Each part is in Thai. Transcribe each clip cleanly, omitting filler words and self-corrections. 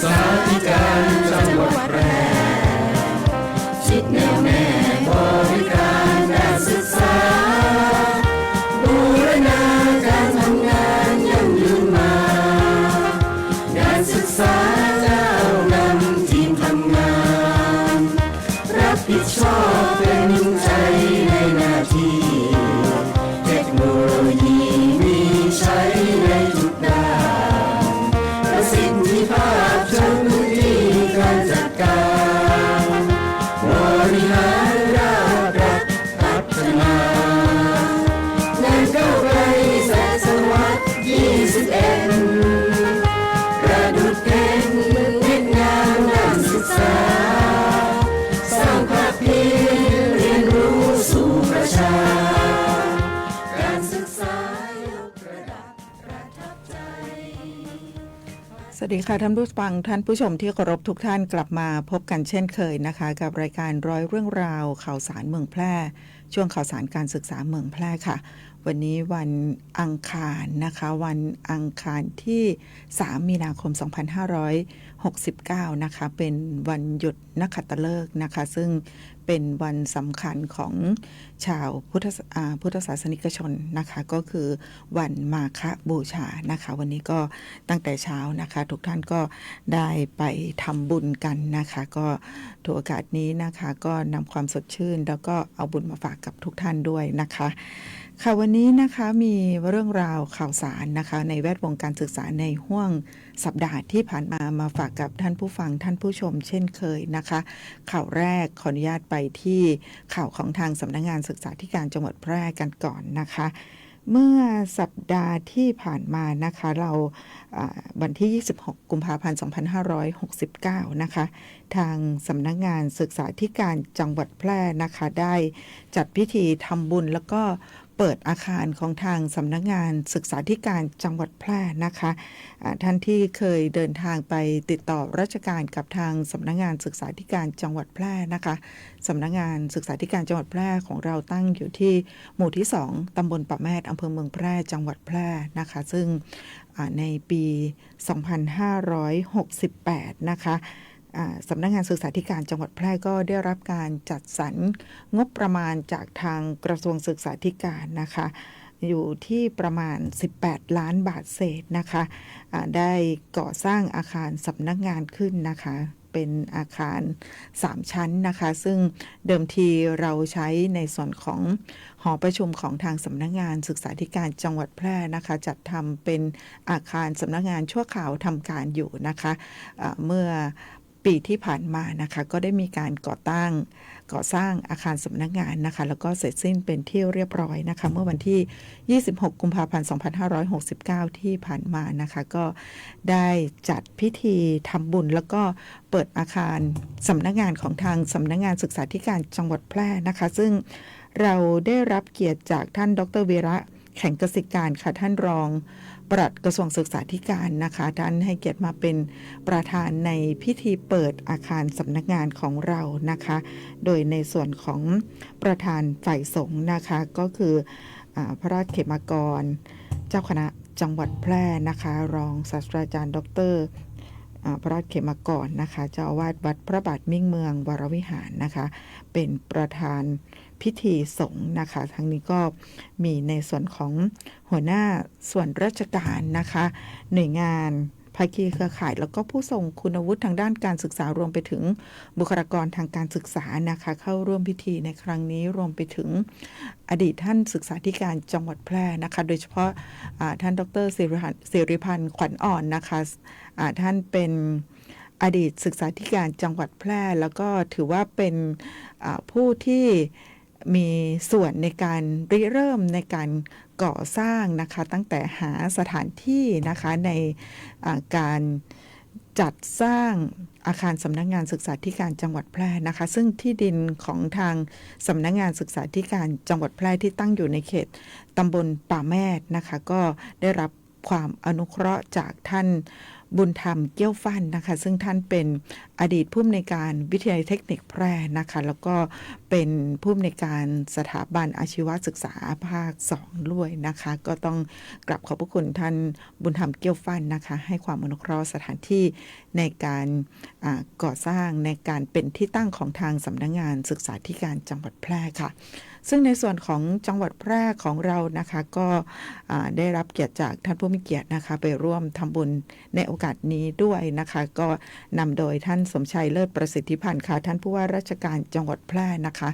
ษาธิการจังหวัดแพร่จิตแน่วแน่บริการการศึกษาบูรณาการทำงานยั่งยืนมาการศึกษาก้าวนำทีมทำงานรับผิดชอบเป็นใจในหน้าที่เทคโนโลยีมีใช้ในทุกด้านประสิทธิภาพเชิงพื้นที่การจัดการบริหารราชรัฐพัฒนางานก้าวไกลศตวรรษ21ประดุจเป็นเม็ดงามด้านศึกษาสร้างภาพเพียรเรียนรู้สู่ประชาการศึกษายกระดับประทับใจสวัสดีค่ะท่านผู้ฟังท่านผู้ชมที่เคารพทุกท่านกลับมาพบกันเช่นเคยนะคะกับรายการร้อยเรื่องราวข่าวสารเมืองแพร่ช่วงข่าวสารการศึกษาเมืองแพร่ค่ะวันนี้วันอังคารนะคะวันอังคารที่3มีนาคม2569นะคะเป็นวันหยุดนักขัตฤกษ์นะคะซึ่งเป็นวันสำคัญของชาวพุทธศาสนิกชนนะคะก็คือวันมาฆบูชานะคะวันนี้ก็ตั้งแต่เช้านะคะทุกท่านก็ได้ไปทำบุญกันนะคะก็ถือโอกาสนี้นะคะก็นำความสดชื่นแล้วก็เอาบุญมาฝากกับทุกท่านด้วยนะคะค่ะวันนี้นะคะมีเรื่องราวข่าวสารนะคะในแวดวงการศึกษาในห้วงสัปดาห์ที่ผ่านมาฝากกับท่านผู้ฟังท่านผู้ชมเช่นเคยนะคะข่าวแรกขออนุญาตไปที่ข่าวของทางสำนักงานศึกษาธิการจังหวัดแพร่กันก่อนนะคะเมื่อสัปดาห์ที่ผ่านมานะคะเราวันที่26กุมภาพันธ์2569นะคะทางสำนักงานศึกษาธิการจังหวัดแพร่นะคะได้จัดพิธีทำบุญแล้วก็เปิดอาคารของทางสำนักงานศึกษาธิการจังหวัดแพร่นะคะท่านที่เคยเดินทางไปติดต่อราชการกับทางสำนักงานศึกษาธิการจังหวัดแพร่นะคะสำนักงานศึกษาธิการจังหวัดแพร่ของเราตั้งอยู่ที่หมู่ที่2ตำบลป่าแมดอำเภอเมืองแพร่จังหวัดแพร่นะคะซึ่งในปี2568นะคะสำนักงานศึกษาธิการจังหวัดแพร่ก็ได้รับการจัดสรรงบประมาณจากทางกระทรวงศึกษาธิการนะคะอยู่ที่ประมาณ18ล้านบาทเศษนะคะได้ก่อสร้างอาคารสำนักงานขึ้นนะคะเป็นอาคาร3ชั้นนะคะซึ่งเดิมทีเราใช้ในส่วนของหอประชุมของทางสำนักงานศึกษาธิการจังหวัดแพร่นะคะจัดทำเป็นอาคารสำนักงานชั่วคราวทำการอยู่นะคะเมื่อปีที่ผ่านมานะคะก็ได้มีการก่อสร้างอาคารสำนักงานนะคะแล้วก็เสร็จสิ้นเป็นที่เรียบร้อยนะคะเมื่อวันที่26กุมภาพันธ์2569ที่ผ่านมานะคะก็ได้จัดพิธีทำบุญแล้วก็เปิดอาคารสำนักงานของทางสำนักงานศึกษาธิการจังหวัดแพร่นะคะซึ่งเราได้รับเกียรติจากท่านดร.วีระแข็งกสิการค่ะท่านรองปลัดกระทรวงศึกษาธิการนะคะท่านให้เกียรติมาเป็นประธานในพิธีเปิดอาคารสำนักงานของเรานะคะโดยในส่วนของประธานฝ่ายสงฆ์นะคะก็คือพระราชเขมากรเจ้าคณะจังหวัดแพร่นะคะรองศาสตราจารย์ดร.พระราชเขมากรนะคะเจ้าอาวาสวัดพระบาทมิ่งเมืองวรวิหารนะคะเป็นประธานพิธีสงฆ์นะคะทั้งนี้ก็มีในส่วนของหัวหน้าส่วนราชการนะคะหน่วยงานภาคีเครือข่ายแล้วก็ผู้ทรงคุณวุฒิทางด้านการศึกษารวมไปถึงบุคลากรทางการศึกษานะคะเข้าร่วมพิธีในครั้งนี้รวมไปถึงอดีตท่านศึกษาธิการจังหวัดแพร่นะคะโดยเฉพาะท่านดร.สิริพันธ์ขวัญอ่อนนะคะท่านเป็นอดีตศึกษาธิการจังหวัดแพร่แล้วก็ถือว่าเป็นผู้ที่มีส่วนในการริเริ่มในการก่อสร้างนะคะตั้งแต่หาสถานที่นะคะในการจัดสร้างอาคารสำนักงานศึกษาธิการจังหวัดแพร่นะคะซึ่งที่ดินของทางสำนักงานศึกษาธิการจังหวัดแพร่ที่ตั้งอยู่ในเขตตำบลป่าแมดนะคะก็ได้รับความอนุเคราะห์จากท่าน บุญธรรมเกี้ยวฟั่นนะคะซึ่งท่านเป็นอดีตผู้อำนวยการวิทยาลัยเทคนิคแพร่นะคะแล้วก็เป็นผู้อำนวยการสถาบันอาชีวศึกษาภาค2ด้วยนะคะก็ต้องกราบขอบพระคุณท่านบุญธรรมเกี้ยวฟั่นนะคะให้ความอนุเคราะห์สถานที่ในการก่อสร้างในการเป็นที่ตั้งของทางสำนักงานศึกษาธิการจังหวัดแพร่ค่ะซึ่งในส่วนของจังหวัดแพร่ของเรานะคะก็ได้รับเกียรติจากท่านผู้มีเกียรตินะคะไปร่วมทำบุญในโอกาสนี้ด้วยนะคะก็นำโดยท่านสมชัยเลิศประสิทธิพันธ์ค่ะท่านผู้ว่าราชการจังหวัดแพร่นะคะ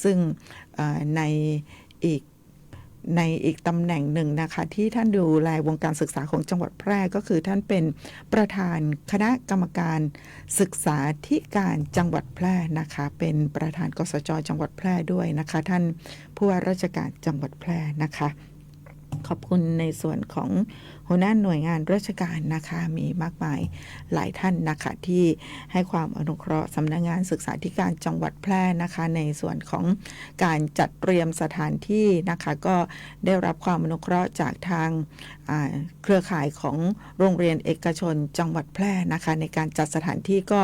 ซึ่งในอีกตำแหน่งหนึ่งนะคะที่ท่านดูแลวงการศึกษาของจังหวัดแพร่ก็คือท่านเป็นประธานคณะกรรมการศึกษาธิการจังหวัดแพร่นะคะเป็นประธานกสจจังหวัดแพร่ด้วยนะคะท่านผู้ว่าราชการจังหวัดแพร่นะคะขอบคุณในส่วนของหัวหน้าหน่วยงานราชการนะคะมีมากมายหลายท่านนะคะที่ให้ความอนุเคราะห์สำนักงานศึกษาธิการจังหวัดแพร่นะคะในส่วนของการจัดเตรียมสถานที่นะคะก็ได้รับความอนุเคราะห์จากทางเครือข่ายของโรงเรียนเอกชนจังหวัดแพร่นะคะในการจัดสถานที่ก็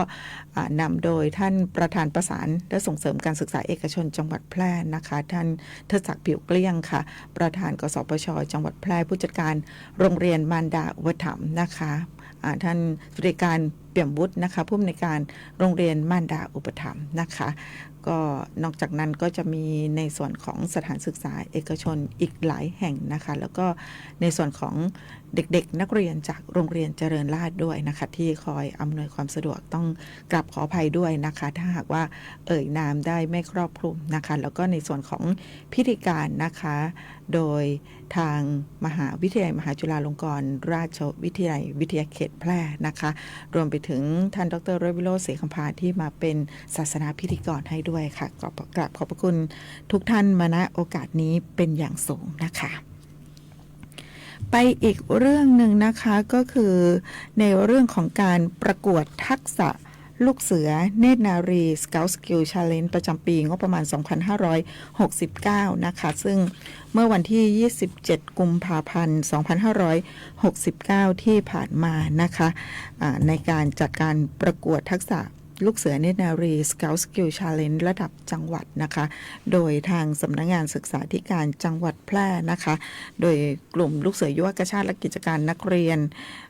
นำโดยท่านประธานประสานและส่งเสริมการศึกษาเอกชนจังหวัดแพร่นะคะท่านเทิดศักดิ์ผิวเกลี้ยงค่ะประธานกสปช.จังหวัดแพร่ผู้จัดการโรงเรียนมารดาอุปถัมภ์นะคะท่านสุริการเปี่ยมวุฒินะคะผู้อำนวยการโรงเรียนมารดาอุปถัมภ์นะคะก็นอกจากนั้นก็จะมีในส่วนของสถานศึกษาเอกชนอีกหลายแห่งนะคะแล้วก็ในส่วนของเด็กๆนักเรียนจากโรงเรียนเจริญราษฎร์ด้วยนะคะที่คอยอำนวยความสะดวกต้องกราบขออภัยด้วยนะคะถ้าหากว่านามได้ไม่ครอบคลุมนะคะแล้วก็ในส่วนของพิธีการนะคะโดยทางมหาวิทยาลัยมหาจุฬาลงกรณราชวิทยาลัยวิทยาเขตแพร่นะคะรวมไปถึงท่านดร.รวิโรจน์ ศรีคำพาที่มาเป็นศาสนาพิธีกรให้ด้วยค่ะกราบขอบพระคุณทุกท่านมาณโอกาสนี้เป็นอย่างสูงนะคะไปอีกเรื่องหนึ่งนะคะก็คือในเรื่องของการประกวดทักษะลูกเสือเนตรนารี Scout Skill Challenge ประจำปีงบประมาณ 2569 นะคะซึ่งเมื่อวันที่ 27 กุมภาพันธ์ 2569 ที่ผ่านมานะคะในการจัดการประกวดทักษะลูกเสือเนตรนารี Scout Skill Challenge ระดับจังหวัดนะคะโดยทางสำนักงานศึกษาธิการจังหวัดแพร่นะคะโดยกลุ่มลูกเสือยุวกชาติและกิจการนักเรียน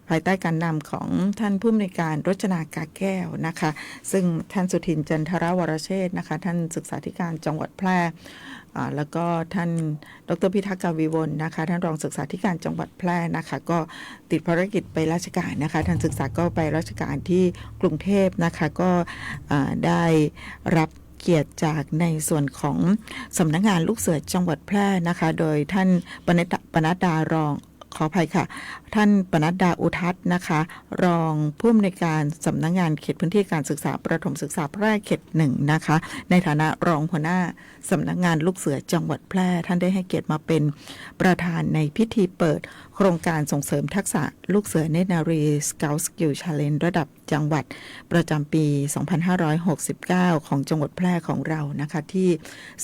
ภายใต้การนำของท่านผู้อำนวยการรจนากาแก้วนะคะซึ่งท่านสุทินจันทรวรเชษฐ์นะคะท่านศึกษาธิการจังหวัดแพร่แล้วก็ท่านดร.พิทักษ์กาวีวนนะคะท่านรองศึกษาธิการจังหวัดแพร่นะคะก็ติดภารกิจไปราชการนะคะท่านศึกษาก็ไปราชการที่กรุงเทพนะคะก็ได้รับเกียรติจากในส่วนของสำนักงานลูกเสือจังหวัดแพร่นะคะโดยท่านปนัดดารองขออภัยค่ะท่านปนัดดาอุทัศน์นะคะรองผู้อำนวยการสำนักงานเขตพื้นที่การศึกษาประถมศึกษาแพร่เขต1นะคะในฐานะรองหัวหน้าสำนักงานลูกเสือจังหวัดแพร่ท่านได้ให้เกียรติมาเป็นประธานในพิธีเปิดโครงการส่งเสริมทักษะลูกเสือเนตรนารี Scout Skill Challenge ระดับจังหวัดประจำปี 2569 ของจังหวัดแพร่ของเรานะคะที่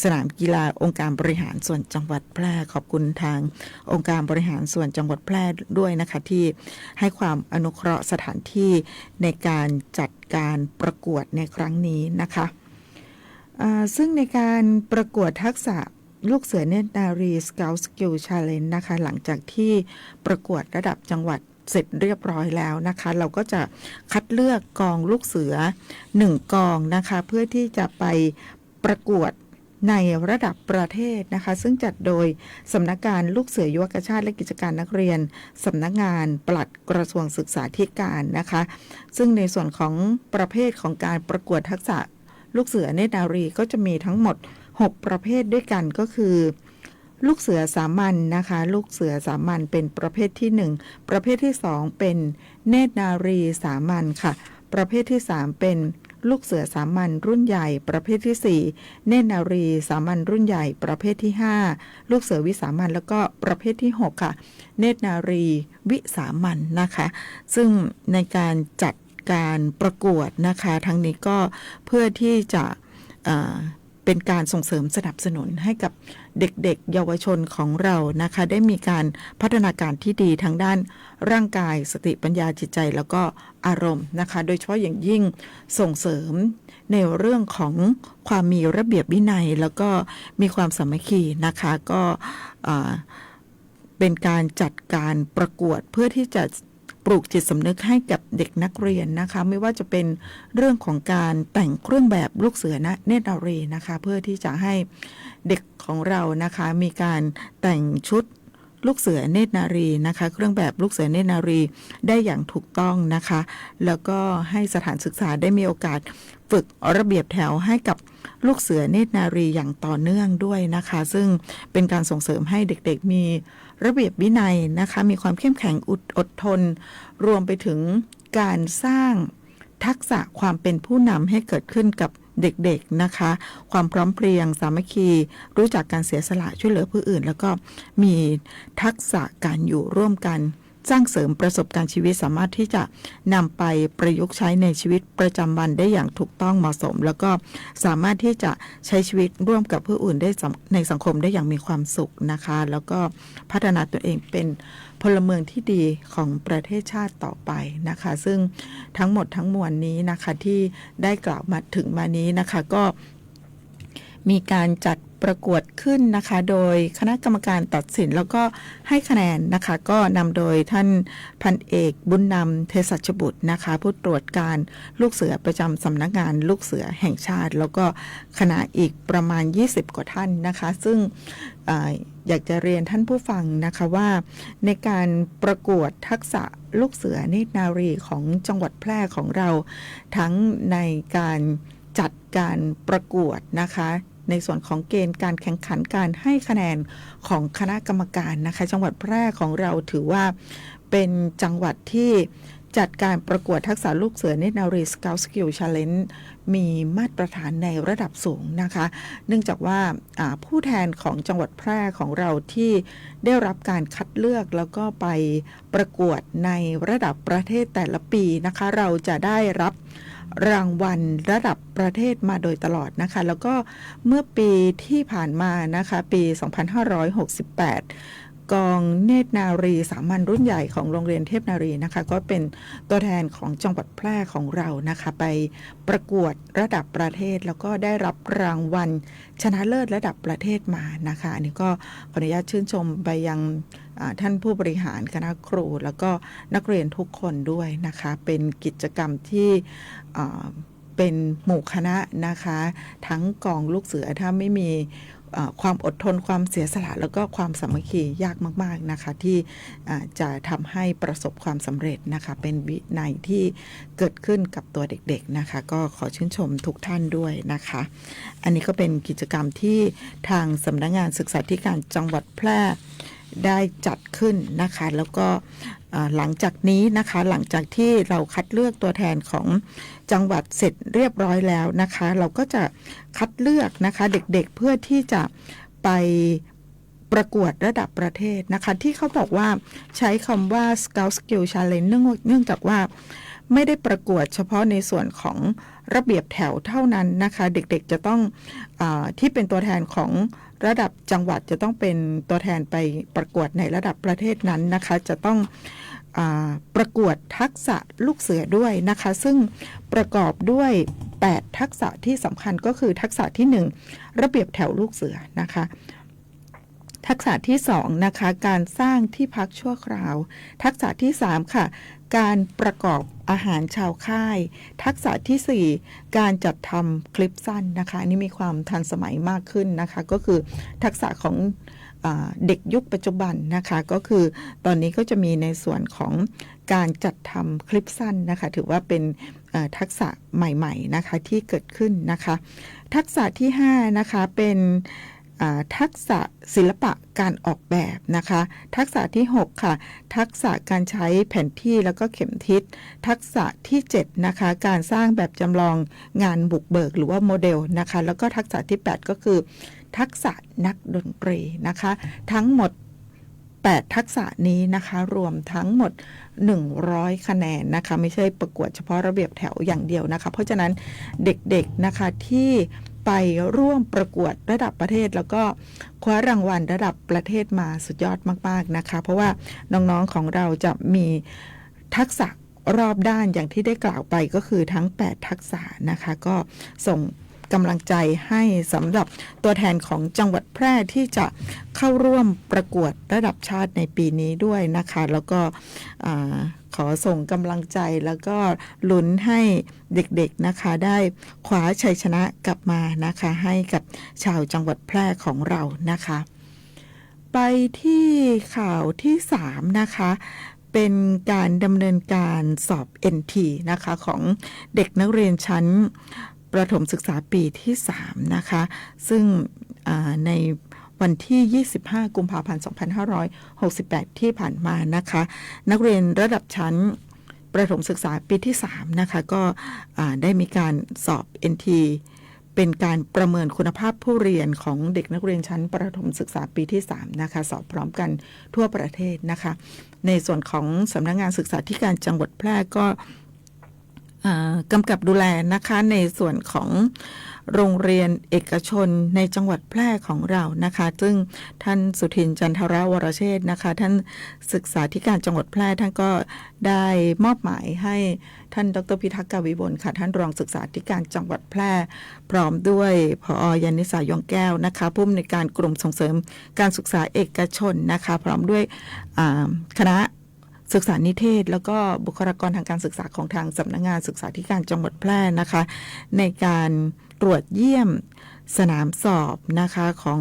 สนามกีฬาองค์การบริหารส่วนจังหวัดแพร่ขอบคุณทางองค์การบริหารส่วนจังหวัดแพร่ด้วยนะคะที่ให้ความอนุเคราะห์สถานที่ในการจัดการประกวดในครั้งนี้นะคะซึ่งในการประกวดทักษะลูกเสือเนตรนารี Scout Skill Challenge นะคะหลังจากที่ประกวดระดับจังหวัดเสร็จเรียบร้อยแล้วนะคะเราก็จะคัดเลือกกองลูกเสือ1กองนะคะเพื่อที่จะไปประกวดในระดับประเทศนะคะซึ่งจัดโดยสำนักงานลูกเสือยุวกชาติและกิจการนักเรียนสำนักงานปลัดกระทรวงศึกษาธิการนะคะซึ่งในส่วนของประเภทของการประกวดทักษะลูกเสือเนตรนารีก็จะมีทั้งหมด6ประเภทด้วยกันก็คือลูกเสือสามัญนะคะลูกเสือสามัญเป็นประเภทที่1ประเภทที่2เป็นเนตรนารีสามัญค่ะประเภทที่3เป็นลูกเสือสามัญรุ่นใหญ่ประเภทที่4เนตรนารีสามัญรุ่นใหญ่ประเภทที่5ลูกเสือวิสามัญแล้วก็ประเภทที่6ค่ะเนตรนารีวิสามัญนะคะซึ่งในการจัดการประกวดนะคะทั้งนี้ก็เพื่อที่จะเ เป็นการส่งเสริมสนับสนุนให้กับเด็กๆเยาวชนของเรานะคะได้มีการพัฒนาการที่ดีทางด้านร่างกายสติปัญญาจิตใจแล้วก็อารมณ์นะคะโดยเฉพาะอย่างยิ่งส่งเสริมในเรื่องของความมีระเบียบวินัยแล้วก็มีความสามัคคีนะคะก็เป็นการจัดการประกวดเพื่อที่จะปลูกจิตสำนึกให้กับเด็กนักเรียนนะคะไม่ว่าจะเป็นเรื่องของการแต่งเครื่องแบบลูกเสือเนตรนารีนะคะเพื่อที่จะให้เด็กของเรานะคะมีการแต่งชุดลูกเสือเนตรนารีนะคะเครื่องแบบลูกเสือเนตรนารีได้อย่างถูกต้องนะคะแล้วก็ให้สถานศึกษาได้มีโอกาสฝึกระเบียบแถวให้กับลูกเสือเนตรนารีอย่างต่อเนื่องด้วยนะคะซึ่งเป็นการส่งเสริมให้เด็กๆมีระเบียบวินัยนะคะมีความเข้มแข็งอดทนรวมไปถึงการสร้างทักษะความเป็นผู้นำให้เกิดขึ้นกับเด็กๆนะคะความพร้อมเพรียงสามัคคีรู้จักการเสียสละช่วยเหลือผู้อื่นแล้วก็มีทักษะการอยู่ร่วมกันสร้างเสริมประสบการณ์ชีวิตสามารถที่จะนำไปประยุกต์ใช้ในชีวิตประจำวันได้อย่างถูกต้องเหมาะสมแล้วก็สามารถที่จะใช้ชีวิตร่วมกับผู้อื่นได้ในสังคมได้อย่างมีความสุขนะคะแล้วก็พัฒนาตัวเองเป็นพลเมืองที่ดีของประเทศชาติต่อไปนะคะซึ่งทั้งหมดทั้งมวลนี้นะคะที่ได้กล่าวมาถึงมานี้นะคะก็มีการจัดประกวดขึ้นนะคะโดยคณะกรรมการตัดสินแล้วก็ให้คะแนนนะคะก็นำโดยท่านพันเอกบุญนำเทศัชบุตรนะคะผู้ตรวจการลูกเสือประจำสำนักงานลูกเสือแห่งชาติแล้วก็คณะอีกประมาณ20กว่าท่านนะคะซึ่งอยากจะเรียนท่านผู้ฟังนะคะว่าในการประกวดทักษะลูกเสือเนตรนารีของจังหวัดแพร่ของเราทั้งในการจัดการประกวดนะคะในส่วนของเกณฑ์การแข่งขันการให้คะแนนของคณะกรรมการนะคะจังหวัดแพร่ของเราถือว่าเป็นจังหวัดที่จัดการประกวดทักษะลูกเสือเนตรนารี Scout Skill Challenge มีมาตรฐานในระดับสูงนะคะเนื่องจากว่าผู้แทนของจังหวัดแพร่ของเราที่ได้รับการคัดเลือกแล้วก็ไปประกวดในระดับประเทศแต่ละปีนะคะเราจะได้รับรางวัลระดับประเทศมาโดยตลอดนะคะแล้วก็เมื่อปีที่ผ่านมานะคะปี 2568 กองเนตรนารีสามัญรุ่นใหญ่ของโรงเรียนเทพนารีนะคะก็เป็นตัวแทนของจังหวัดแพร่ของเรานะคะไปประกวดระดับประเทศแล้วก็ได้รับรางวัลชนะเลิศระดับประเทศมานะคะอันนี้ก็ขออนุญาตชื่นชมไปยังท่านผู้บริหารคณะครูแล้วก็นักเรียนทุกคนด้วยนะคะเป็นกิจกรรมที่เป็นหมู่คณะนะคะทั้งกองลูกเสือถ้าไม่มีความอดทนความเสียสละแล้วก็ความสามัคคียากมากๆนะคะที่จะทำให้ประสบความสำเร็จนะคะเป็นวินัยที่เกิดขึ้นกับตัวเด็กๆนะคะก็ขอชื่นชมทุกท่านด้วยนะคะอันนี้ก็เป็นกิจกรรมที่ทางสำนักงานศึกษาธิการจังหวัดแพร่ได้จัดขึ้นนะคะแล้วก็หลังจากนี้นะคะหลังจากที่เราคัดเลือกตัวแทนของจังหวัดเสร็จเรียบร้อยแล้วนะคะเราก็จะคัดเลือกนะคะเด็กๆเพื่อที่จะไปประกวดระดับประเทศนะคะที่เขาบอกว่าใช้คำว่า Scout Skill Challenge เนื่องจากว่าไม่ได้ประกวดเฉพาะในส่วนของระเบียบแถวเท่านั้นนะคะเด็กๆจะต้องที่เป็นตัวแทนของระดับจังหวัดจะต้องเป็นตัวแทนไปประกวดในระดับประเทศนั้นนะคะจะต้องประกวดทักษะลูกเสือด้วยนะคะซึ่งประกอบด้วย8ทักษะที่สำคัญก็คือทักษะที่1ระเบียบแถวลูกเสือนะคะทักษะที่2นะคะการสร้างที่พักชั่วคราวทักษะที่3ค่ะการประกอบอาหารชาวค่ายทักษะที่4การจัดทำคลิปสั้นนะคะอันนี้มีความทันสมัยมากขึ้นนะคะก็คือทักษะของเด็กยุคปัจจุบันนะคะก็คือตอนนี้ก็จะมีในส่วนของการจัดทำคลิปสั้นนะคะถือว่าเป็นทักษะใหม่ๆนะคะที่เกิดขึ้นนะคะทักษะที่5นะคะเป็นทักษะศิลปะการออกแบบนะคะทักษะที่6ค่ะทักษะการใช้แผนที่แล้วก็เข็มทิศทักษะที่7นะคะการสร้างแบบจำลองงานบุกเบิกหรือว่าโมเดลนะคะแล้วก็ทักษะที่8ก็คือทักษะนักดนตรีนะคะทั้งหมด8ทักษะนี้นะคะรวมทั้งหมด100คะแนนนะคะไม่ใช่ประกวดเฉพาะระเบียบแถวอย่างเดียวนะคะเพราะฉะนั้นเด็กๆนะคะที่ ไปร่วมประกวดระดับประเทศแล้วก็คว้ารางวัลระดับประเทศมาสุดยอดมากๆนะคะเพราะว่าน้องๆของเราจะมีทักษะรอบด้านอย่างที่ได้กล่าวไปก็คือทั้ง8ทักษะนะคะก็ส่งกำลังใจให้สำหรับตัวแทนของจังหวัดแพร่ที่จะเข้าร่วมประกวดระดับชาติในปีนี้ด้วยนะคะแล้วก็ขอส่งกำลังใจแล้วก็ลุ้นให้เด็กๆนะคะได้คว้าชัยชนะกลับมานะคะให้กับชาวจังหวัดแพร่ของเรานะคะไปที่ข่าวที่3นะคะเป็นการดำเนินการสอบ NT นะคะของเด็กนักเรียนชั้นประถมศึกษาปีที่3นะคะซึ่งในวันที่ 25 กุมภาพันธ์ 2568 ที่ผ่านมานะคะนักเรียนระดับชั้นประถมศึกษาปีที่3นะคะก็ได้มีการสอบ NT เป็นการประเมินคุณภาพผู้เรียนของเด็กนักเรียนชั้นประถมศึกษาปีที่3นะคะสอบพร้อมกันทั่วประเทศนะคะในส่วนของสำนักงานศึกษาธิการจังหวัดแพร่ก็กำกับดูแลนะคะในส่วนของโรงเรียนเอกชนในจังหวัดแพร่ของเรานะคะซึ่งท่านสุทินจันทรวรเชษฐ์นะคะท่านศึกษาธิการจังหวัดแพร่ท่านก็ได้มอบหมายให้ท่านดร.พิทักษ์ กวีวลค่ะท่านรองศึกษาธิการจังหวัดแพร่พร้อมด้วยผอ.ยานิสายองแก้วนะคะผู้อำนวยการกลุ่มส่งเสริมการศึกษาเอกชนนะคะพร้อมด้วยคณะศึกษานิเทศแล้วก็บุคลากรทางการศึกษาของทางสำนักงานศึกษาธิการจังหวัดแพร่นะคะในการตรวจเยี่ยมสนามสอบนะคะของ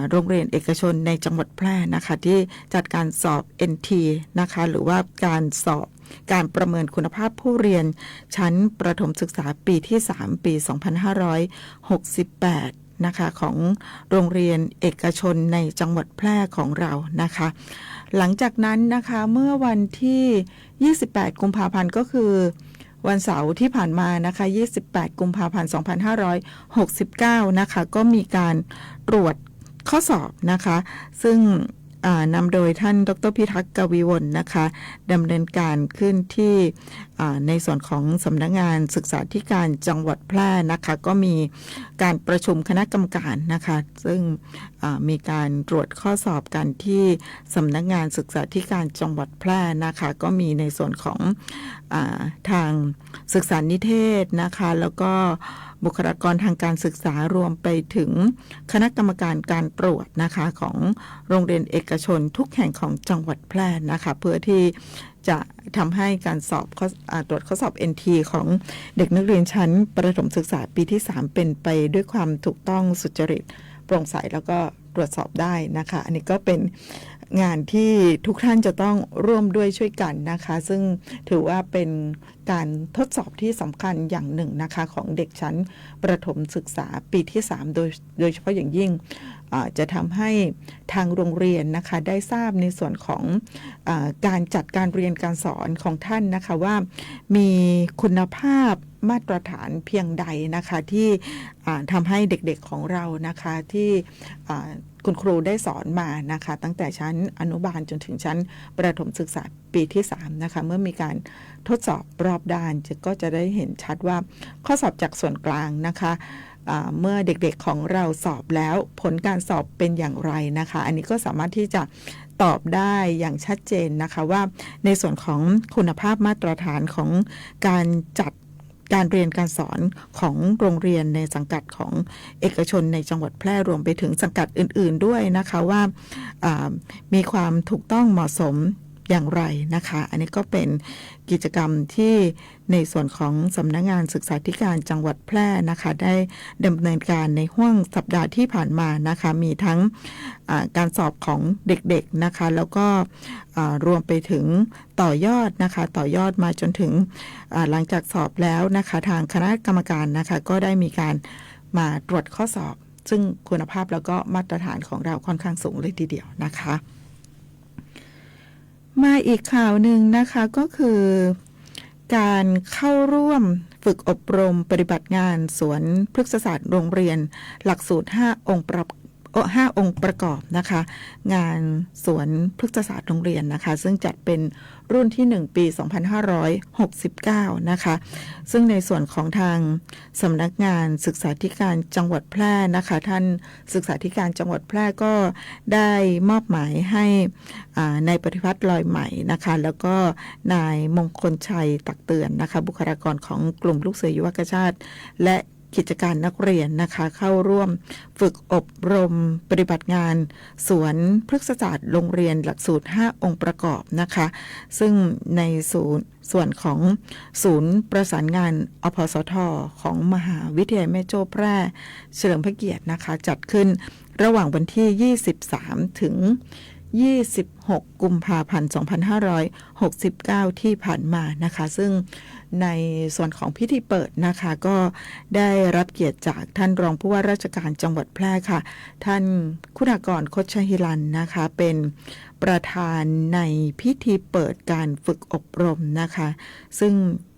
โรงเรียนเอกชนในจังหวัดแพร่นะคะที่จัดการสอบ NT นะคะหรือว่าการสอบการประเมินคุณภาพผู้เรียนชั้นประถมศึกษาปีที่3ปี 2568นะคะของโรงเรียนเอกชนในจังหวัดแพร่ของเรานะคะหลังจากนั้นนะคะเมื่อวันที่28กุมภาพันธ์ก็คือวันเสาร์ที่ผ่านมานะคะ28กุมภาพันธ์2569นะคะก็มีการตรวจข้อสอบนะคะซึ่งนำโดยท่านดร.พิทักษ์ กวีวลนะคะดำเนินการขึ้นที่ในส่วนของสำนักงานศึกษาธิการจังหวัดแพร่นะคะก็มีการประชุมคณะกรรมการนะคะซึ่งมีการตรวจข้อสอบกันที่สำนักงานศึกษาธิการจังหวัดแพร่นะคะก็มีในส่วนของทางศึกษานิเทศนะคะแล้วก็บุคลากรทางการศึกษารวมไปถึงคณะกรรมการการตรวจนะคะของโรงเรียนเอกชนทุกแห่งของจังหวัดแพร่นะคะเพื่อที่จะทำให้การสอบตรวจข้อสอบ NT ของเด็กนักเรียนชั้นประถมศึกษาปีที่3เป็นไปด้วยความถูกต้องสุจริตโปร่งใสแล้วก็ตรวจสอบได้นะคะอันนี้ก็เป็นงานที่ทุกท่านจะต้องร่วมด้วยช่วยกันนะคะซึ่งถือว่าเป็นการทดสอบที่สำคัญอย่างหนึ่งนะคะของเด็กชั้นประถมศึกษาปีที่3โดยเฉพาะอย่างยิ่งจะทำให้ทางโรงเรียนนะคะได้ทราบในส่วนของการจัดการเรียนการสอนของท่านนะคะว่ามีคุณภาพมาตรฐานเพียงใดนะคะที่ทำให้เด็กๆของเรานะคะที่คุณครูได้สอนมานะคะตั้งแต่ชั้นอนุบาลจนถึงชั้นประถมศึกษาปีที่3นะคะเมื่อมีการทดสอบรอบด้านก็จะได้เห็นชัดว่าข้อสอบจากส่วนกลางนะคะเมื่อเด็กๆของเราสอบแล้วผลการสอบเป็นอย่างไรนะคะอันนี้ก็สามารถที่จะตอบได้อย่างชัดเจนนะคะว่าในส่วนของคุณภาพมาตรฐานของการจัดการเรียนการสอนของโรงเรียนในสังกัดของเอกชนในจังหวัดแพร่รวมไปถึงสังกัดอื่นๆด้วยนะคะว่ามีความถูกต้องเหมาะสมอย่างไรนะคะอันนี้ก็เป็นกิจกรรมที่ในส่วนของสำนักงานศึกษาธิการจังหวัดแพร่นะคะได้ดำเนินการในห้วงสัปดาห์ที่ผ่านมานะคะมีทั้งการสอบของเด็กๆนะคะแล้วก็รวมไปถึงต่อยอดนะคะต่อยอดมาจนถึงหลังจากสอบแล้วนะคะทางคณะกรรมการนะคะก็ได้มีการมาตรวจข้อสอบซึ่งคุณภาพแล้วก็มาตรฐานของเราค่อนข้างสูงเลยทีเดียวนะคะมาอีกข่าวหนึ่งนะคะก็คือการเข้าร่วมฝึกอบรมปฏิบัติงานสวนพฤกษศาสตร์โรงเรียนหลักสูตร5 5 องค์ประกอบนะคะงานสวนพฤกษศาสตร์โรงเรียนนะคะซึ่งจัดเป็นรุ่นที่1ปี2569นะคะซึ่งในส่วนของทางสำนักงานศึกษาธิการจังหวัดแพร่นะคะท่านศึกษาธิการจังหวัดแพร่ก็ได้มอบหมายให้นายปฏิพัฒน์ลอยใหม่นะคะแล้วก็นายมงคลชัยตักเตือนนะคะบุคลากรของกลุ่มลูกเสือยุวกชาติและกิจการนักเรียนนะคะเข้าร่วมฝึกอบรมปฏิบัติงานสวนพฤกษศาสตร์โรงเรียนหลักสูตร5 องค์ประกอบนะคะซึ่งในส่วนของศูนย์ประสานงานอพสทของมหาวิทยาลัยแม่โจ้แพร่เฉลิมพระเกียรตินะคะจัดขึ้นระหว่างวันที่23ถึง26 กุมภาพันธ์ 2569 ที่ผ่านมานะคะซึ่งในส่วนของพิธีเปิดนะคะก็ได้รับเกียรติจากท่านรองผู้ว่าราชการจังหวัดแพร่ค่ะท่านคุณากร คชหิรันนะคะเป็นประธานในพิธีเปิดการฝึกอบรมนะคะซึ่ง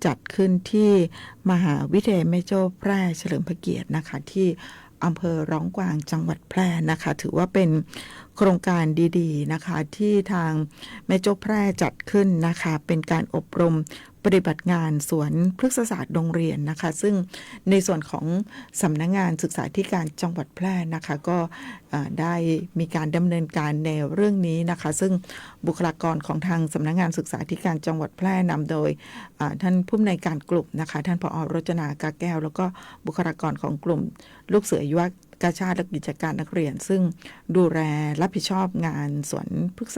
จัดขึ้นที่มหาวิทยาลัยแม่โจ้แพร่เฉลิมพระเกียรตินะคะที่อำเภอร้องกวางจังหวัดแพร่นะคะถือว่าเป็นโครงการดีๆนะคะที่ทางแม่โจ้แพร่จัดขึ้นนะคะเป็นการอบรมปฏิบัติงานสวนพฤกษศาสตร์โรงเรียนนะคะซึ่งในส่วนของสำนักงานศึกษาธิการจังหวัดแพร่นะคะก็ได้มีการดำเนินการในเรื่องนี้นะคะซึ่งบุคลากรของทางสำนักงานศึกษาธิการจังหวัดแพร่นำโดยท่านผู้อำนวยการกลุ่มนะคะท่านผอ.รจนากาแก้วแล้วก็บุคลากรของกลุ่มลูกเสือยุวกชาติและกิจการนักเรียนซึ่งดูแลรับผิดชอบงานสวนพฤกษ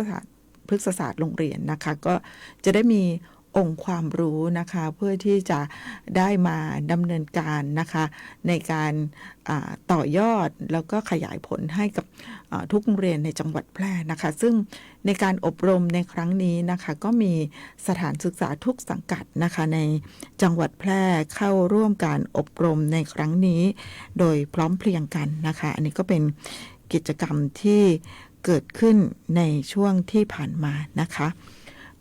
ศาสตร์โรงเรียนนะคะก็จะได้มีองค์ความรู้นะคะเพื่อที่จะได้มาดำเนินการนะคะในการต่อยอดแล้วก็ขยายผลให้กับทุกโรงเรียนในจังหวัดแพร่นะคะซึ่งในการอบรมในครั้งนี้นะคะก็มีสถานศึกษาทุกสังกัดนะคะในจังหวัดแพร่เข้าร่วมการอบรมในครั้งนี้โดยพร้อมเพรียงกันนะคะอันนี้ก็เป็นกิจกรรมที่เกิดขึ้นในช่วงที่ผ่านมานะคะ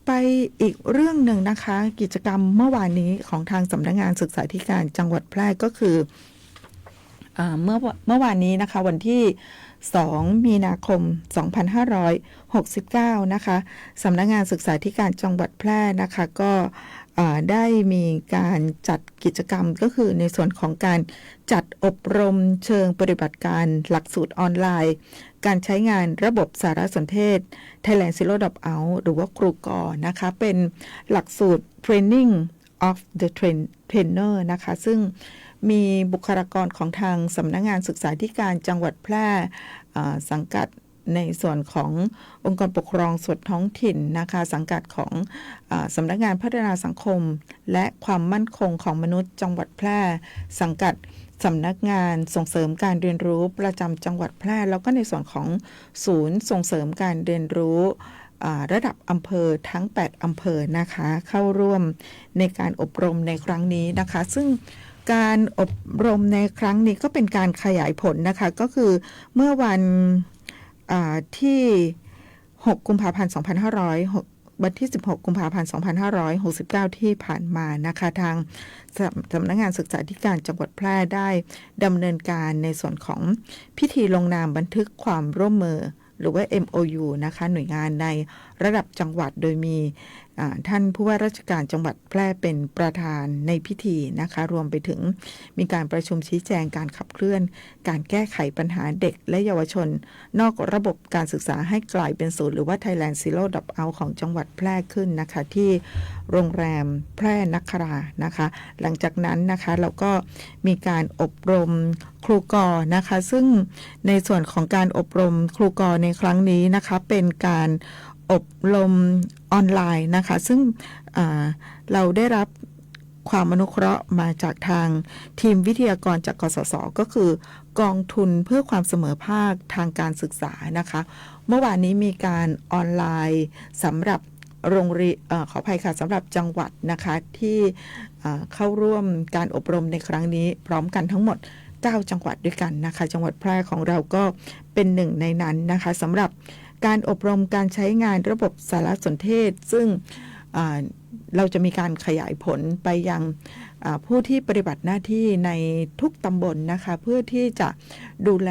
ไปอีกเรื่องหนึ่งนะคะกิจกรรมเมื่อวานนี้ของทางสำนักงานศึกษาธิการจังหวัดแพร่ก็คือเมื่อวานนี้นะคะวันที่2 มีนาคม 2569นะคะสำนักงานศึกษาธิการจังหวัดแพร่นะคะก็ได้มีการจัดกิจกรรมก็คือในส่วนของการจัดอบรมเชิงปฏิบัติการหลักสูตรออนไลน์การใช้งานระบบสารสนเทศ Thailand Zero Dropout หรือว่าครูกอนะคะเป็นหลักสูตร Training of the Trainer นะคะซึ่งมีบุคลากรของทางสำนักงานศึกษาธิการจังหวัดแพร่สังกัดในส่วนขององค์กรปกครองส่วนท้องถิ่นนะคะสังกัดของสำนักงานพัฒนาสังคมและความมั่นคงของมนุษย์จังหวัดแพร่สังกัดสำนักงานส่งเสริมการเรียนรู้ประจำจังหวัดแพร่แล้วก็ในส่วนของศูนย์ส่งเสริมการเรียนรู้ระดับอำเภอทั้ง8อำเภอนะคะเข้าร่วมในการอบรมในครั้งนี้นะคะซึ่งการอบรมในครั้งนี้ก็เป็นการขยายผลนะคะก็คือเมื่อวันที่6 กุมภาพันธ์ วันที่16 กุมภาพันธ์ 2569 ที่ผ่านมานะคะทางสำนักงานศึกษาธิการจังหวัดแพร่ได้ดำเนินการในส่วนของพิธีลงนามบันทึกความร่วมมือหรือว่า MOU นะคะหน่วยงานในระดับจังหวัดโดยมีท่านผู้ว่าราชการจังหวัดแพร่เป็นประธานในพิธีนะคะรวมไปถึงมีการประชุมชี้แจงการขับเคลื่อนการแก้ไขปัญหาเด็กและเยาวชนนอกระบบการศึกษาให้กลายเป็นศูนย์หรือว่า Thailand Zero Dropout ของจังหวัดแพร่ขึ้นนะคะที่โรงแรมแพร่นครานะคะหลังจากนั้นนะคะเราก็มีการอบรมครูกอนะคะซึ่งในส่วนของการอบรมครูกอในครั้งนี้นะคะเป็นการอบรมออนไลน์นะคะซึ่งเราได้รับความอนุเคราะห์มาจากทางทีมวิทยากรจากกสศก็คือกองทุนเพื่อความเสมอภาคทางการศึกษานะคะเมื่อวานนี้มีการออนไลน์สำหรับโรงเรียนขออภัยค่ะสำหรับจังหวัดนะคะที่เข้าร่วมการอบรมในครั้งนี้พร้อมกันทั้งหมด9 จังหวัดด้วยกันนะคะจังหวัดแพร่ของเราก็เป็นหนึ่งในนั้นนะคะสำหรับการอบรมการใช้งานระบบสารสนเทศซึ่ง เราจะมีการขยายผลไปยังผู้ที่ปฏิบัติหน้าที่ในทุกตำบลนะคะเพื่อที่จะดูแล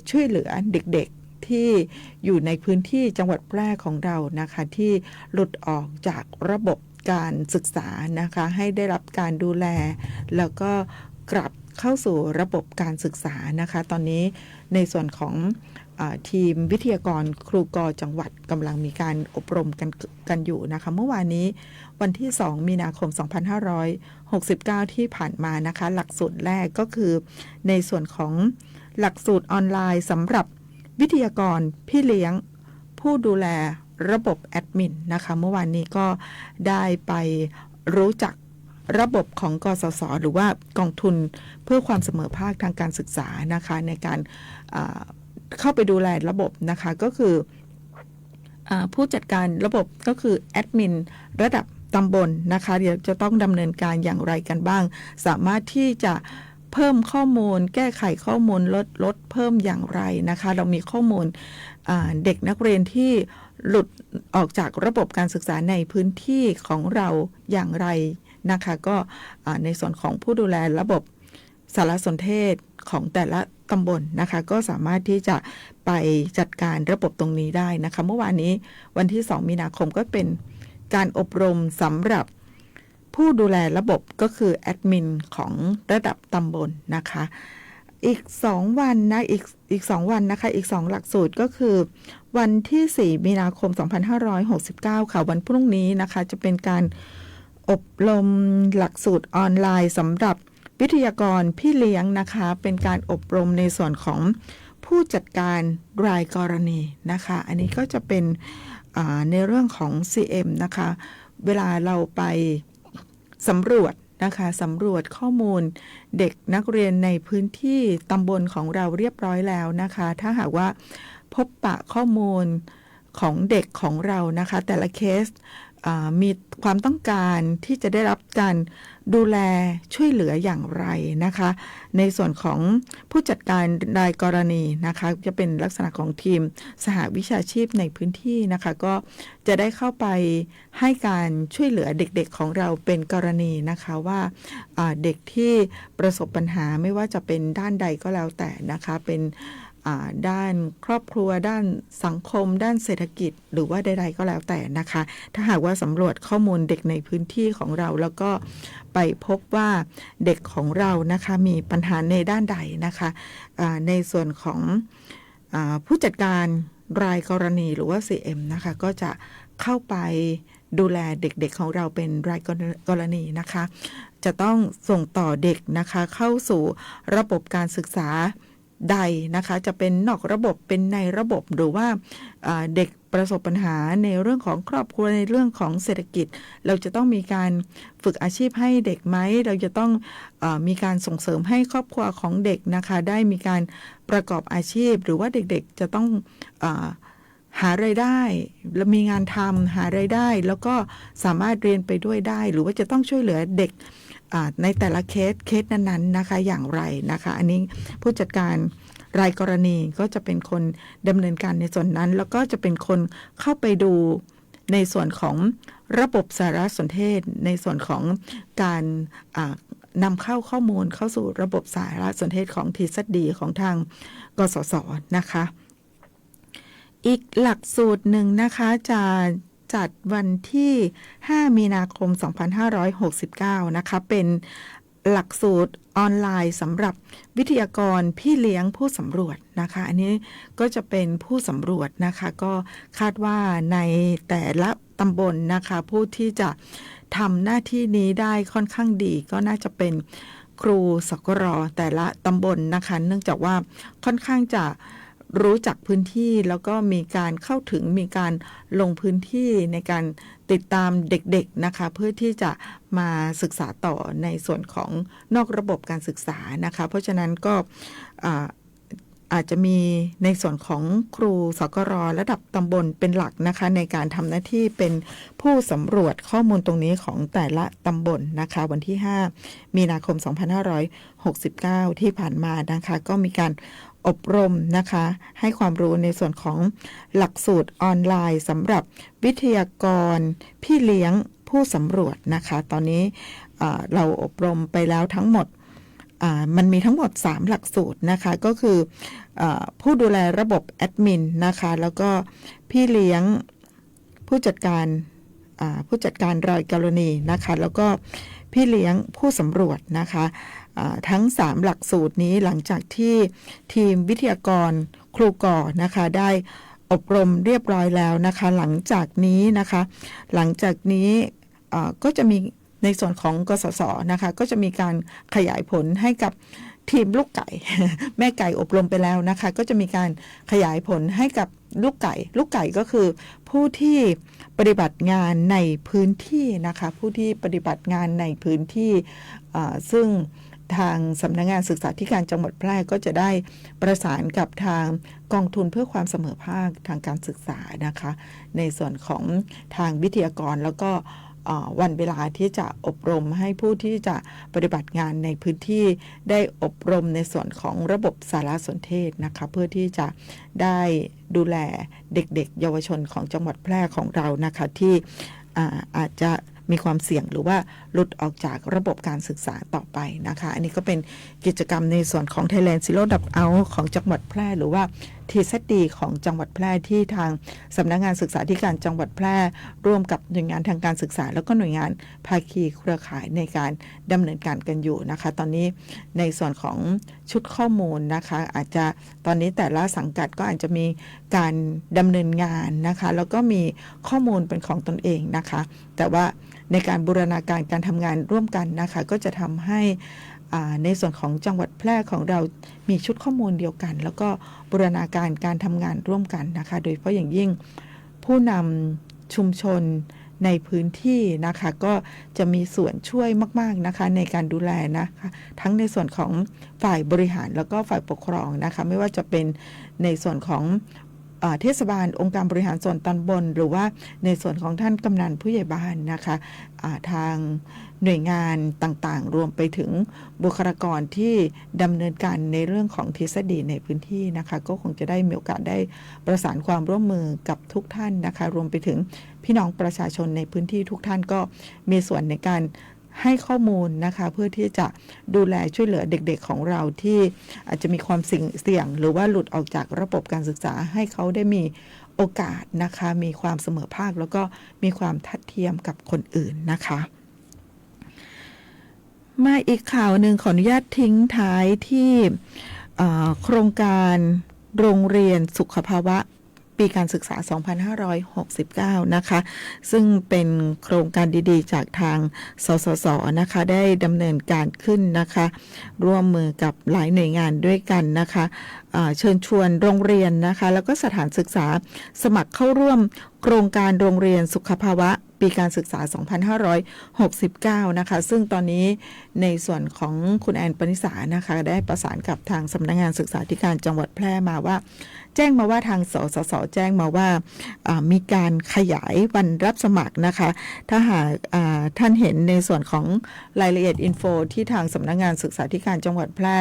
ช่วยเหลือเด็กๆที่อยู่ในพื้นที่จังหวัดแพร่ของเรานะคะที่หลุดออกจากระบบการศึกษานะคะให้ได้รับการดูแลแล้วก็กลับเข้าสู่ระบบการศึกษานะคะตอนนี้ในส่วนของทีมวิทยากรครูกจังหวัดกำลังมีการอบรมกันอยู่นะคะเมื่อวานนี้วันที่2มีนาคม2569ที่ผ่านมานะคะหลักสูตรแรกก็คือในส่วนของหลักสูตรออนไลน์สำหรับวิทยากรพี่เลี้ยงผู้ดูแลระบบแอดมินนะคะเมื่อวานนี้ก็ได้ไปรู้จักระบบของกสศหรือว่ากองทุนเพื่อความเสมอภาคทางการศึกษานะคะในการเข้าไปดูแลระบบนะคะก็คือผู้จัดการระบบก็คือแอดมินระดับตำบลนะคะเดี๋ยวจะต้องดำเนินการอย่างไรกันบ้างสามารถที่จะเพิ่มข้อมูลแก้ไขข้อมูลลดเพิ่มอย่างไรนะคะเรามีข้อมูลเด็กนักเรียนที่หลุดออกจากระบบการศึกษาในพื้นที่ของเราอย่างไรนะคะก็ในส่วนของผู้ดูแลระบบสารสนเทศของแต่ละตำบลนะคะก็สามารถที่จะไปจัดการระบบตรงนี้ได้นะคะเมื่อวานนี้วันที่2มีนาคมก็เป็นการอบรมสำหรับผู้ดูแลระบบก็คือแอดมินของระดับตำบลนะคะอีก2วันนะอีก2วันนะคะอีก2หลักสูตรก็คือวันที่4มีนาคม2569ค่ะวันพรุ่งนี้นะคะจะเป็นการอบรมหลักสูตรออนไลน์สำหรับวิทยากรพี่เลี้ยงนะคะเป็นการอบรมในส่วนของผู้จัดการรายกรณีนะคะอันนี้ก็จะเป็นในเรื่องของ CM นะคะเวลาเราไปสำรวจนะคะสำรวจข้อมูลเด็กนักเรียนในพื้นที่ตำบลของเราเรียบร้อยแล้วนะคะถ้าหากว่าพบปะข้อมูลของเด็กของเรานะคะแต่ละเคสมีความต้องการที่จะได้รับการดูแลช่วยเหลืออย่างไรนะคะในส่วนของผู้จัดการรายกรณีนะคะจะเป็นลักษณะของทีมสหวิชาชีพในพื้นที่นะคะก็จะได้เข้าไปให้การช่วยเหลือเด็กๆของเราเป็นกรณีนะคะว่าเด็กที่ประสบปัญหาไม่ว่าจะเป็นด้านใดก็แล้วแต่นะคะเป็นด้านครอบครัวด้านสังคมด้านเศรษฐกิจหรือว่าใดๆก็แล้วแต่นะคะถ้าหากว่าสำรวจข้อมูลเด็กในพื้นที่ของเราแล้วก็ไปพบว่าเด็กของเรานะคะมีปัญหาในด้านใดนะคะในส่วนของผู้จัดการรายกรณีหรือว่า CM นะคะก็จะเข้าไปดูแลเด็กๆของเราเป็นรายกรณีนะคะจะต้องส่งต่อเด็กนะคะเข้าสู่ระบบการศึกษาใดนะคะจะเป็นนอกระบบเป็นในระบบหรือว่าเด็กประสบปัญหาในเรื่องของครอบครัวในเรื่องของเศรษฐกิจเราจะต้องมีการฝึกอาชีพให้เด็กไหมเราจะต้องมีการส่งเสริมให้ครอบครัวของเด็กนะคะได้มีการประกอบอาชีพหรือว่าเด็กๆจะต้องหารายได้และมีงานทำหารายได้แล้วก็สามารถเรียนไปด้วยได้หรือว่าจะต้องช่วยเหลือเด็กในแต่ละเคสนั้นๆนะคะอย่างไรนะคะอันนี้ผู้จัดการรายกรณีก็จะเป็นคนดำเนินการในส่วนนั้นแล้วก็จะเป็นคนเข้าไปดูในส่วนของระบบสารสนเทศในส่วนของการนำเข้าข้อมูลเข้าสู่ระบบสารสนเทศของทีซัดดีของทางกสศนะคะอีกหลักสูตรหนึ่งนะคะจะจัดวันที่5มีนาคม2569นะคะเป็นหลักสูตรออนไลน์สำหรับวิทยากรพี่เลี้ยงผู้สำรวจนะคะอันนี้ก็จะเป็นผู้สำรวจนะคะก็คาดว่าในแต่ละตำบลนะคะผู้ที่จะทำหน้าที่นี้ได้ค่อนข้างดีก็น่าจะเป็นครูสกร.แต่ละตำบลนะคะเนื่องจากว่าค่อนข้างจะรู้จักพื้นที่แล้วก็มีการเข้าถึงมีการลงพื้นที่ในการติดตามเด็กๆนะคะเพื่อที่จะมาศึกษาต่อในส่วนของนอกระบบการศึกษานะคะเพราะฉะนั้นก็อาจจะมีในส่วนของครูสกร.ระดับตำบลเป็นหลักนะคะในการทำหน้าที่เป็นผู้สำรวจข้อมูลตรงนี้ของแต่ละตำบลนะคะวันที่5มีนาคม2569ที่ผ่านมานะคะก็มีการอบรมนะคะให้ความรู้ในส่วนของหลักสูตรออนไลน์สำหรับวิทยากรพี่เลี้ยง ผู้สำรวจนะคะตอนนี้เราอบรมไปแล้วทั้งหมดมันมีทั้งหมด3หลักสูตรนะคะก็คือผู้ดูแลระบบแอดมินนะคะแล้วก็พี่เลี้ยงผู้จัดการรายกรณีนะคะแล้วก็พี่เลี้ยงผู้สำรวจนะคะทั้ง3หลักสูตรนี้หลังจากที่ทีมวิทยากรครูก่อนะคะได้อบรมเรียบร้อยแล้วนะคะหลังจากนี้ก็จะมีในส่วนของกสศนะคะก็จะมีการขยายผลให้กับทีมลูกไก่ แม่ไก่อบรมไปแล้วนะคะก็จะมีการขยายผลให้กับลูกไก่ก็คือผู้ที่ปฏิบัติงานในพื้นที่นะคะผู้ที่ปฏิบัติงานในพื้นที่ซึ่งทางสำนักงานศึกษาธิการจังหวัดแพร่ก็จะได้ประสานกับทางกองทุนเพื่อความเสมอภาคทางการศึกษานะคะในส่วนของทางวิทยากรแล้วก็วันเวลาที่จะอบรมให้ผู้ที่จะปฏิบัติงานในพื้นที่ได้อบรมในส่วนของระบบสารสนเทศนะคะเพื่อที่จะได้ดูแลเด็กๆเยาวชนของจังหวัดแพร่ของเรานะคะที่อาจจะมีความเสี่ยงหรือว่าหลุดออกจากระบบการศึกษาต่อไปนะคะอันนี้ก็เป็นกิจกรรมในส่วนของ Thailand Zero Dropout ของจังหวัดแพร่หรือว่า TZD ของจังหวัดแพร่ที่ทางสำนักงานศึกษาธิการจังหวัดแพร่ร่วมกับหน่วยงานทางการศึกษาแล้วก็หน่วยงานภาคีเครือข่ายในการดำเนินการกันอยู่นะคะตอนนี้ในส่วนของชุดข้อมูลนะคะอาจจะตอนนี้แต่ละสังกัดก็อาจจะมีการดำเนินงานนะคะแล้วก็มีข้อมูลเป็นของตนเองนะคะแต่ว่าในการบูรณาการการทำงานร่วมกันนะคะก็จะทำให้ในส่วนของจังหวัดแพร่ของเรามีชุดข้อมูลเดียวกันแล้วก็บูรณาการการทำงานร่วมกันนะคะโดยเฉพาะอย่างยิ่งผู้นำชุมชนในพื้นที่นะคะก็จะมีส่วนช่วยมากๆนะคะในการดูแลนะคะทั้งในส่วนของฝ่ายบริหารแล้วก็ฝ่ายปกครองนะคะไม่ว่าจะเป็นในส่วนของเทศบาลองค์การบริหารส่วนตอนบนหรือว่าในส่วนของท่านกำนันผู้ใหญ่บ้านนะคะทางหน่วยงานต่างๆรวมไปถึงบุคลากรที่ดำเนินการในเรื่องของทฤษฎีในพื้นที่นะคะก็คงจะได้มีโอกาสได้ประสานความร่วมมือกับทุกท่านนะคะรวมไปถึงพี่น้องประชาชนในพื้นที่ทุกท่านก็มีส่วนในการให้ข้อมูลนะคะเพื่อที่จะดูแลช่วยเหลือเด็กๆของเราที่อาจจะมีความเสี่ยงหรือว่าหลุดออกจากระบบการศึกษาให้เขาได้มีโอกาสนะคะมีความเสมอภาคแล้วก็มีความทัดเทียมกับคนอื่นนะคะมาอีกข่าวหนึ่งขออนุญาตทิ้งท้ายที่โครงการโรงเรียนสุขภาวะปีการศึกษา 2569 นะคะซึ่งเป็นโครงการดีๆจากทางสสสนะคะได้ดำเนินการขึ้นนะคะร่วมมือกับหลายหน่วยงานด้วยกันนะคะเชิญชวนโรงเรียนนะคะแล้วก็สถานศึกษาสมัครเข้าร่วมโครงการโรงเรียนสุขภาวะปีการศึกษา 2569 นะคะซึ่งตอนนี้ในส่วนของคุณแอนปณิสานะคะได้ประสานกับทางสำนักงานศึกษาธิการจังหวัดแพร่มาว่าแจ้งมาว่าทางสสสแจ้งมาว่ามีการขยายวันรับสมัครนะคะถ้าหากท่านเห็นในส่วนของรายละเอียดอินโฟที่ทางสำนักงานศึกษาธิการจังหวัดแพร่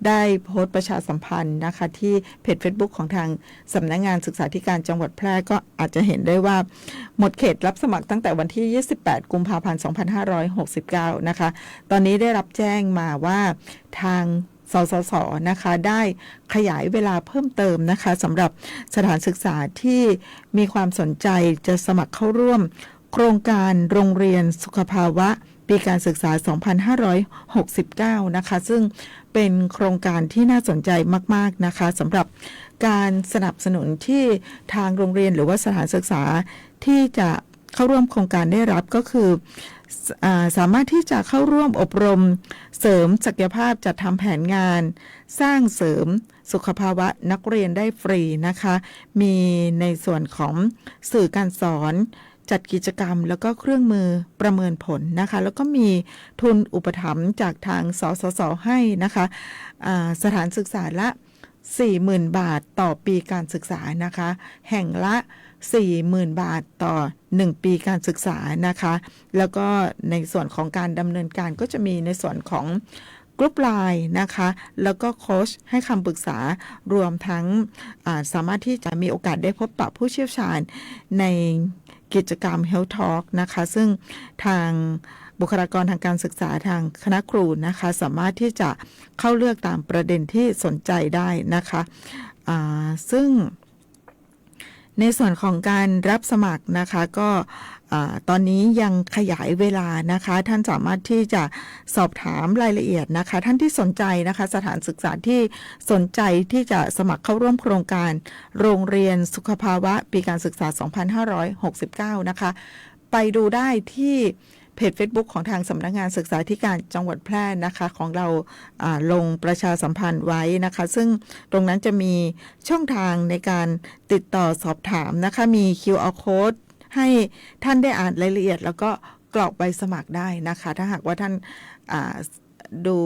ได้โพสต์ประชาสัมพันธ์นะคะที่เพจ Facebook ของทางสำนักงานศึกษาธิการจังหวัดแพร่ก็อาจจะเห็นได้ว่าหมดเขตรับสมัครตั้งแต่วันที่ 28 กุมภาพันธ์ 2569 นะคะตอนนี้ได้รับแจ้งมาว่าทางสสสนะคะได้ขยายเวลาเพิ่มเติมนะคะสำหรับสถานศึกษาที่มีความสนใจจะสมัครเข้าร่วมโครงการโรงเรียนสุขภาวะปีการศึกษา 2569 นะคะซึ่งเป็นโครงการที่น่าสนใจมากๆนะคะสำหรับการสนับสนุนที่ทางโรงเรียนหรือว่าสถานศึกษาที่จะเข้าร่วมโครงการได้รับก็คือสามารถที่จะเข้าร่วมอบรมเสริมศักยภาพจัดทำแผนงานสร้างเสริมสุขภาวะนักเรียนได้ฟรีนะคะมีในส่วนของสื่อการสอนจัดกิจกรรมแล้วก็เครื่องมือประเมินผลนะคะแล้วก็มีทุนอุปถัมภ์จากทางสสสให้นะคะสถานศึกษาละ 40,000 บาทต่อปีการศึกษานะคะแห่งละ 40,000 บาทต่อ1ปีการศึกษานะคะแล้วก็ในส่วนของการดำเนินการก็จะมีในส่วนของกรุ๊ปไลน์นะคะแล้วก็โค้ชให้คำปรึกษารวมทั้งสามารถที่จะมีโอกาสได้พบปะผู้เชี่ยวชาญใน กิจกรรม Health Talk นะคะซึ่งทางบุคลากรทางการศึกษาทางคณะครูนะคะสามารถที่จะเข้าเลือกตามประเด็นที่สนใจได้นะคะซึ่งในส่วนของการรับสมัครนะคะก็ตอนนี้ยังขยายเวลานะคะท่านสามารถที่จะสอบถามรายละเอียดนะคะท่านที่สนใจนะคะสถานศึกษาที่สนใจที่จะสมัครเข้าร่วมโครงการโรงเรียนสุขภาวะปีการศึกษา 2569 นะคะไปดูได้ที่เพจ Facebook ของทางสำนักงานศึกษาธิการจังหวัดแพร่นะคะของเราลงประชาสัมพันธ์ไว้นะคะซึ่งตรงนั้นจะมีช่องทางในการติดต่อสอบถามนะคะมี QR Code ให้ท่านได้อ่านรายละเอียดแล้วก็กรอกใบสมัครได้นะคะถ้าหากว่าท่านดู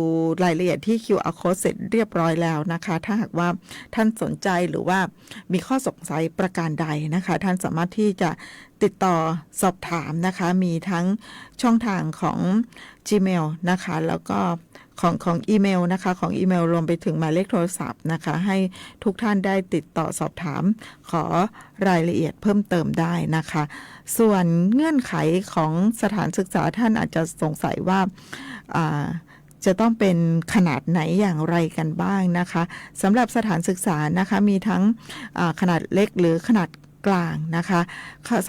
รายละเอียดที่ QR Code เสร็จเรียบร้อยแล้วนะคะถ้าหากว่าท่านสนใจหรือว่ามีข้อสงสัยประการใดนะคะท่านสามารถที่จะติดต่อสอบถามนะคะมีทั้งช่องทางของ Gmail นะคะแล้วก็ของอีเมลนะคะของอีเมลรวมไปถึงหมายเลขโทรศัพท์นะคะให้ทุกท่านได้ติดต่อสอบถามขอรายละเอียดเพิ่มเติมได้นะคะส่วนเงื่อนไขของสถานศึกษาท่านอาจจะสงสัยว่าจะต้องเป็นขนาดไหนอย่างไรกันบ้างนะคะสำหรับสถานศึกษานะคะมีทั้งขนาดเล็กหรือขนาดกลางนะคะ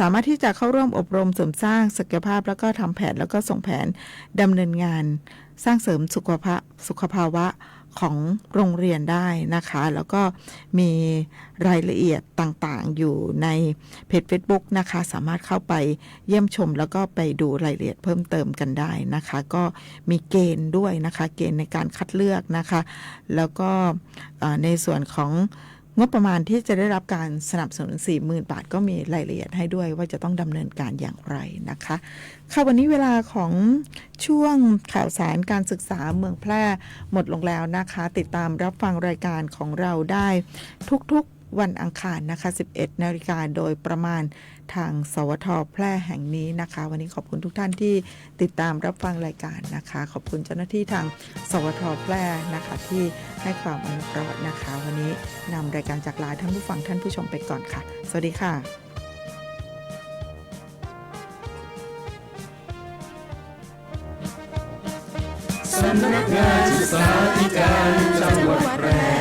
สามารถที่จะเข้าร่วมอบรมเสริมสร้างศักยภาพแล้วก็ทำแผนแล้วก็ส่งแผนดำเนินงานสร้างเสริมสุขภาวะของโรงเรียนได้นะคะแล้วก็มีรายละเอียดต่างๆอยู่ในเพจ Facebook นะคะสามารถเข้าไปเยี่ยมชมแล้วก็ไปดูรายละเอียดเพิ่มเติมกันได้นะคะก็มีเกณฑ์ด้วยนะคะเกณฑ์ในการคัดเลือกนะคะแล้วก็ในส่วนของงบประมาณที่จะได้รับการสนับสนุน 40,000 บาทก็มีรายละเอียดให้ด้วยว่าจะต้องดำเนินการอย่างไรนะคะค่ะวันนี้เวลาของช่วงข่าวสารการศึกษาเมืองแพร่หมดลงแล้วนะคะติดตามรับฟังรายการของเราได้ทุกๆวันอังคารนะคะ 11 นาฬิกาโดยประมาณทางสวทแพร่แห่งนี้นะคะวันนี้ขอบคุณทุกท่านที่ติดตามรับฟังรายการนะคะขอบคุณเจ้าหน้าที่ทางสวทแพร่นะคะที่ให้ความอนุเคราะห์นะคะวันนี้นำรายการจากลาท่านผู้ฟังท่านผู้ชมไปก่อนค่ะสวัสดีค่ะสำนักงานศึกษาธิการจังหวัดแพร่